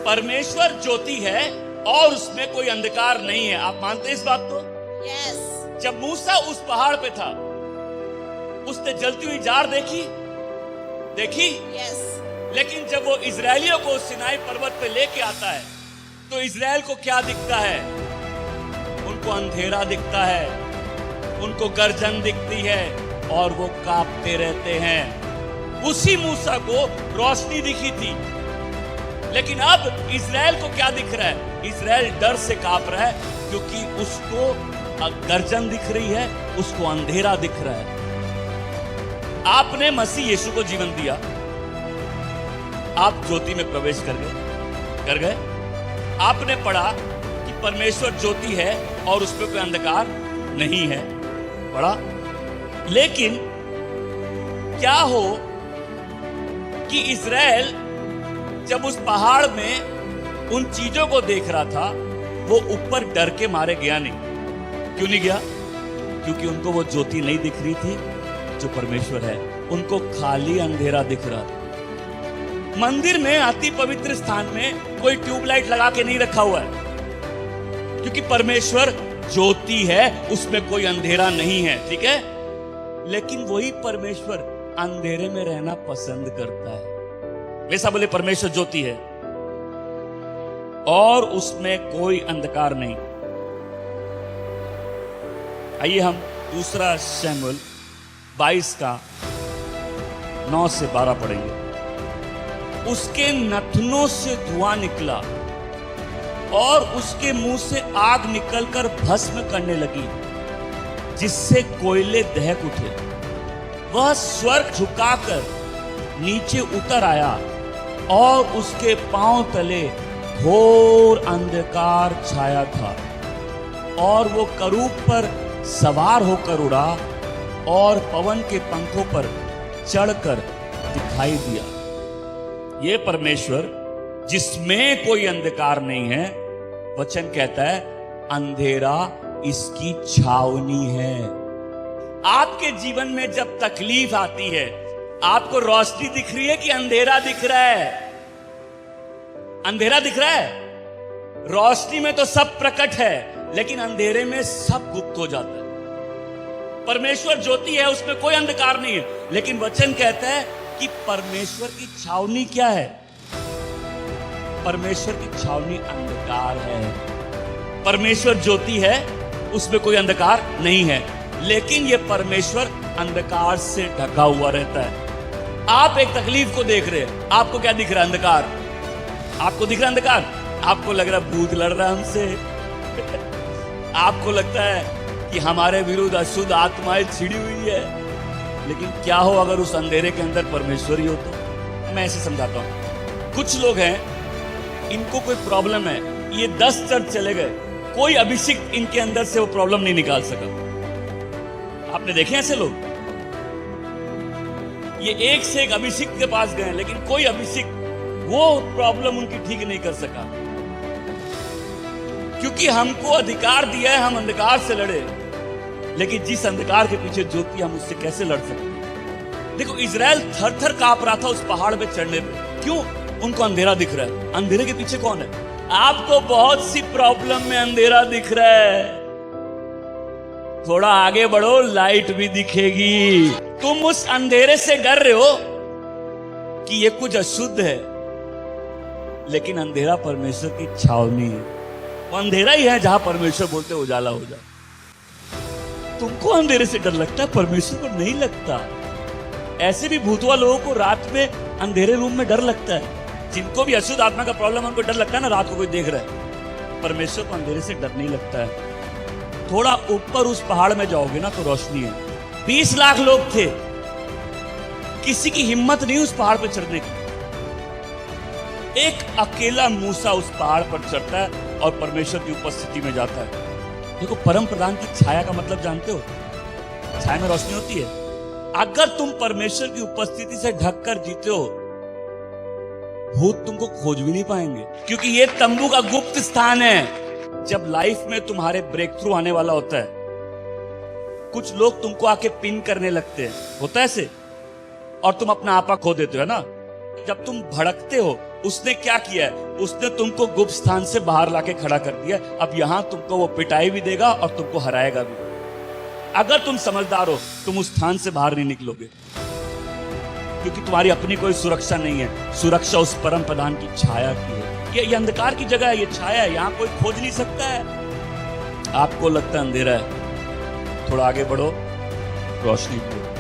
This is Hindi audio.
परमेश्वर ज्योति है और उसमें कोई अंधकार नहीं है। आप मानते हैं इस बात को? Yes. जब मूसा उस पहाड़ पे था, उसने जलती हुई जाड़ देखी? Yes. लेकिन जब वो इजरायलियों को सिनाई पर्वत पे लेके आता है तो इजराइल को क्या दिखता है? उनको अंधेरा दिखता है, उनको गर्जन दिखती है और वो कांपते रहते हैं। उसी मूसा को रोशनी दिखी थी, लेकिन अब इजराइल को क्या दिख रहा है? इजराइल डर से कांप रहा है क्योंकि उसको गर्जन दिख रही है, उसको अंधेरा दिख रहा है। आपने मसीह यीशु को जीवन दिया, आप ज्योति में प्रवेश कर गए। आपने पढ़ा कि परमेश्वर ज्योति है और उस पर कोई अंधकार नहीं है, पढ़ा। लेकिन क्या हो कि इजराइल जब उस पहाड़ में उन चीजों को देख रहा था, वो ऊपर डर के मारे गया नहीं। क्यों नहीं गया? क्योंकि उनको वो ज्योति नहीं दिख रही थी जो परमेश्वर है, उनको खाली अंधेरा दिख रहा था। मंदिर में अति पवित्र स्थान में कोई ट्यूबलाइट लगा के नहीं रखा हुआ है, क्योंकि परमेश्वर ज्योति है, उसमें कोई अंधेरा नहीं है, ठीक है? लेकिन वही परमेश्वर अंधेरे में रहना पसंद करता है। वैसा बोले परमेश्वर ज्योति है और उसमें कोई अंधकार नहीं। आइए हम दूसरा शमूएल 22 का 9 से 12 पढ़ेंगे। उसके नथनों से धुआं निकला और उसके मुंह से आग निकलकर भस्म करने लगी, जिससे कोयले दहक उठे। वह स्वर्ग झुकाकर नीचे उतर आया और उसके पांव तले घोर अंधकार छाया था, और वो करूब पर सवार होकर उड़ा और पवन के पंखों पर चढ़कर दिखाई दिया। ये परमेश्वर जिसमें कोई अंधकार नहीं है, वचन कहता है अंधेरा इसकी छावनी है। आपके जीवन में जब तकलीफ आती है, आपको रोशनी दिख रही है कि अंधेरा दिख रहा है? अंधेरा दिख रहा है। रोशनी में तो सब प्रकट है, लेकिन अंधेरे में सब गुप्त हो जाता है। परमेश्वर ज्योति है, उसमें कोई अंधकार नहीं है, लेकिन वचन कहता है कि परमेश्वर की छावनी क्या है? परमेश्वर की छावनी अंधकार है। परमेश्वर ज्योति है, उसमें कोई अंधकार नहीं है, लेकिन यह परमेश्वर अंधकार से ढका हुआ रहता है। आप एक तकलीफ को देख रहे हैं, आपको क्या दिख रहा है? अंधकार। आपको दिख रहा है अंधकार? आपको लग रहा है भूत लड़ रहा है हमसे। आपको लगता है कि हमारे विरुद्ध अशुद्ध आत्माएं छिड़ी हुई है। लेकिन क्या हो अगर उस अंधेरे के अंदर परमेश्वर ही हो तो? मैं ऐसे समझाता हूं। कुछ लोग हैं, इनको कोई प्रॉब्लम है, ये 10 चर्च चले गए, कोई अभिषेक इनके अंदर से वो प्रॉब्लम नहीं निकाल सका। आपने देखे ऐसे लोग? ये एक से एक अभिषेक के पास गए, लेकिन कोई अभिषेक वो प्रॉब्लम उनकी ठीक नहीं कर सका। क्योंकि हमको अधिकार दिया है हम अंधकार से लड़े, लेकिन जिस अंधकार के पीछे ज्योति, हम उससे कैसे लड़ सकते? देखो, इजराइल थर थर कांप रहा था उस पहाड़ पे चढ़ने पे। क्यों? उनको अंधेरा दिख रहा है। अंधेरे के पीछे कौन है? आपको बहुत सी प्रॉब्लम में अंधेरा दिख रहा है, थोड़ा आगे बढ़ो, लाइट भी दिखेगी। तुम उस अंधेरे से डर रहे हो कि ये कुछ अशुद्ध है, लेकिन अंधेरा परमेश्वर की छावनी है। वो अंधेरा ही है जहां परमेश्वर बोलते उजाला हो जाए। तुमको अंधेरे से डर लगता है, परमेश्वर को नहीं लगता। ऐसे भी भूतवा लोगों को रात में अंधेरे रूम में डर लगता है। जिनको भी अशुद्ध आत्मा का प्रॉब्लम है, उनको डर लगता है ना, रात को कोई देख रहा है। परमेश्वर को अंधेरे से डर नहीं लगता है। थोड़ा ऊपर उस पहाड़ में जाओगे ना तो रोशनी है। 20 लाख लोग थे, किसी की हिम्मत नहीं उस पहाड़ पर चढ़ने की। एक अकेला मूसा उस पहाड़ पर चढ़ता है और परमेश्वर की उपस्थिति में जाता है। देखो, परम प्रधान की छाया का मतलब जानते हो? छाया में रोशनी होती है। अगर तुम परमेश्वर की उपस्थिति से ढककर जीते हो, भूत तुमको खोज भी नहीं पाएंगे, क्योंकि ये तंबू का गुप्त स्थान है। जब लाइफ में तुम्हारे ब्रेक थ्रू आने वाला होता है, कुछ लोग तुमको आके पिन करने लगते हैं, होता है ऐसे, और तुम अपना आपा खो देते हो, है ना। जब तुम भड़कते हो, उसने क्या किया है, उसने तुमको गुप्त स्थान से बाहर लाके खड़ा कर दिया। अब यहां तुमको वो पिटाई भी देगा और तुमको हराएगा भी। अगर तुम समझदार हो, तुम उस स्थान से बाहर नहीं निकलोगे, क्योंकि तुम्हारी अपनी कोई सुरक्षा नहीं है। सुरक्षा उस परम प्रधान की छाया की है। ये अंधकार की जगह है, ये छाया है, यहां कोई खोज नहीं सकता है। आपको लगता है अंधेरा है, थोड़ा आगे बढ़ो, रोशनी की ओर।